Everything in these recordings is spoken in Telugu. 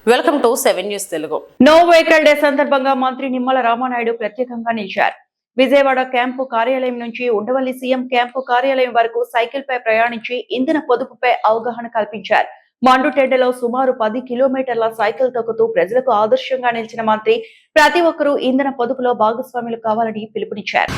Welcome to 7 news Telugu. No vehicle day సందర్భంగా మంత్రి నిమ్మల రామానాయుడు ప్రత్యేకంగా నిలిచారు. విజయవాడ క్యాంపు కార్యాలయం నుంచి ఉండవల్లి సీఎం క్యాంపు కార్యాలయం వరకు సైకిల్ పై ప్రయాణించి ఇంధన పొదుపుపై అవగాహన కల్పించారు. మండుటెండలో సుమారు 10 కిలోమీటర్ల సైకిల్ తొక్కుతూ ప్రజలకు ఆదర్శంగా నిలిచిన మంత్రి ప్రతి ఒక్కరూ ఇంధన పొదుపులో భాగస్వాములు కావాలని పిలుపునిచ్చారు.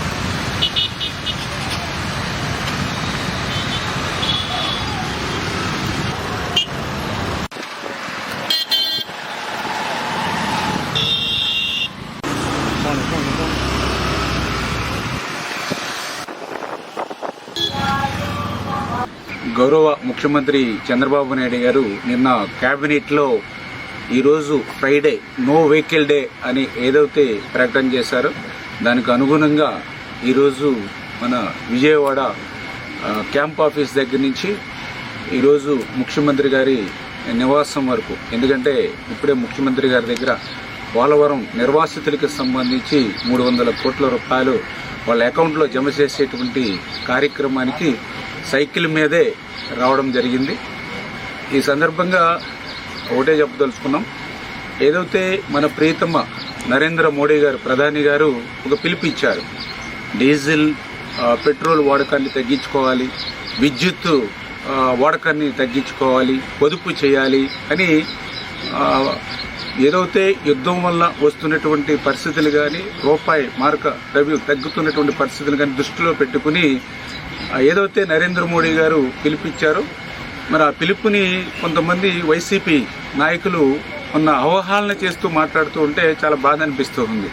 గౌరవ ముఖ్యమంత్రి చంద్రబాబు నాయుడు గారు నిన్న క్యాబినెట్లో ఈరోజు ఫ్రైడే నో వెహికల్ డే అని ఏదైతే ప్రకటన చేశారో దానికి అనుగుణంగా ఈరోజు మన విజయవాడ క్యాంప్ ఆఫీస్ దగ్గర నుంచి ఈరోజు ముఖ్యమంత్రి గారి నివాసం వరకు, ఎందుకంటే ఇప్పుడే ముఖ్యమంత్రి గారి దగ్గర పోలవరం నిర్వాసితులకు సంబంధించి 300 కోట్ల రూపాయలు వాళ్ళ అకౌంట్లో జమ చేసేటువంటి కార్యక్రమానికి సైకిల్ మీదే రావడం జరిగింది. ఈ సందర్భంగా ఒకటే చెప్పదలుచుకున్నాం, ఏదైతే మన ప్రియతమ నరేంద్ర మోడీ గారు ప్రధాని గారు ఒక పిలుపిచ్చారు, డీజిల్ పెట్రోల్ వాడకాన్ని తగ్గించుకోవాలి, విద్యుత్ వాడకాన్ని తగ్గించుకోవాలి, పొదుపు చేయాలి అని ఏదైతే యుద్ధం వల్ల వస్తున్నటువంటి పరిస్థితులు కానీ రూపాయి మార్క ద్రవ్యం తగ్గుతున్నటువంటి పరిస్థితులు కానీ దృష్టిలో పెట్టుకుని ఏదైతే నరేంద్ర మోడీ గారు పిలుపిచ్చారో మరి ఆ పిలుపుని కొంతమంది వైసీపీ నాయకులు ఉన్న అవహేళన చేస్తూ మాట్లాడుతూ ఉంటే చాలా బాధ అనిపిస్తూ ఉంది.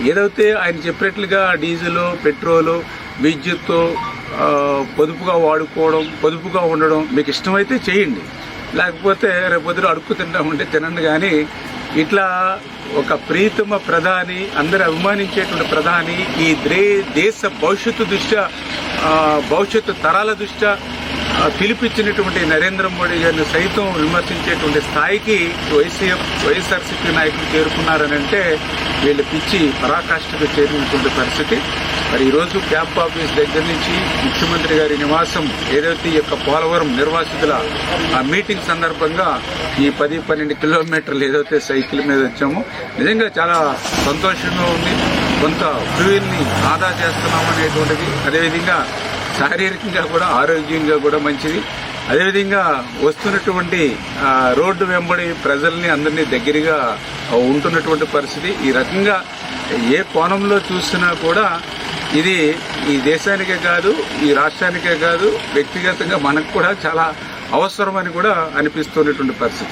ఏదైతే ఆయన చెప్పినట్లుగా డీజిల్ పెట్రోలు విద్యుత్ పొదుపుగా వాడుకోవడం, పొదుపుగా ఉండడం మీకు ఇష్టమైతే చేయండి, లేకపోతే రేపొద్దున అడుక్కు తింటామంటే తినండి. కానీ ఇట్లా ఒక ప్రీతమ ప్రధాని, అందరూ అభిమానించేటువంటి ప్రధాని, ఈ దేశ భవిష్యత్తు దృష్ట్యా భవిష్యత్తు తరాల దృష్ట్యా పిలిపించినటువంటి నరేంద్ర మోడీ గారిని సైతం విమర్శించేటువంటి స్థాయికి వైఎస్ఆర్సీపీ నాయకులు చేరుకున్నారని అంటే వీళ్ళు పిచ్చి పరాకాష్ఠకు చేరినటువంటి పరిస్థితి. మరి ఈరోజు క్యాంప్ ఆఫీస్ దగ్గర నుంచి ముఖ్యమంత్రి గారి నివాసం ఏదైతే ఈ యొక్క పోలవరం నిర్వాసితుల ఆ మీటింగ్ సందర్భంగా ఈ 10-12 కిలోమీటర్లు ఏదైతే సైకిల్ మీద వచ్చామో నిజంగా చాలా సంతోషంగా ఉంది. కొంత ఫ్యూయల్ని ఆదా చేస్తున్నాం అనేటువంటిది, అదేవిధంగా శారీరకంగా కూడా ఆరోగ్యంగా కూడా మంచిది. అదేవిధంగా వస్తున్నటువంటి రోడ్డు వెంబడి ప్రజల్ని అందరినీ దగ్గరగా ఉంటున్నటువంటి పరిస్థితి. ఈ రకంగా ఏ కోణంలో చూసినా కూడా ఇది ఈ దేశానికే కాదు, ఈ రాష్ట్రానికే కాదు, వ్యక్తిగతంగా మనకు కూడా చాలా అవసరమని కూడా అనిపిస్తున్నటువంటి పరిస్థితి.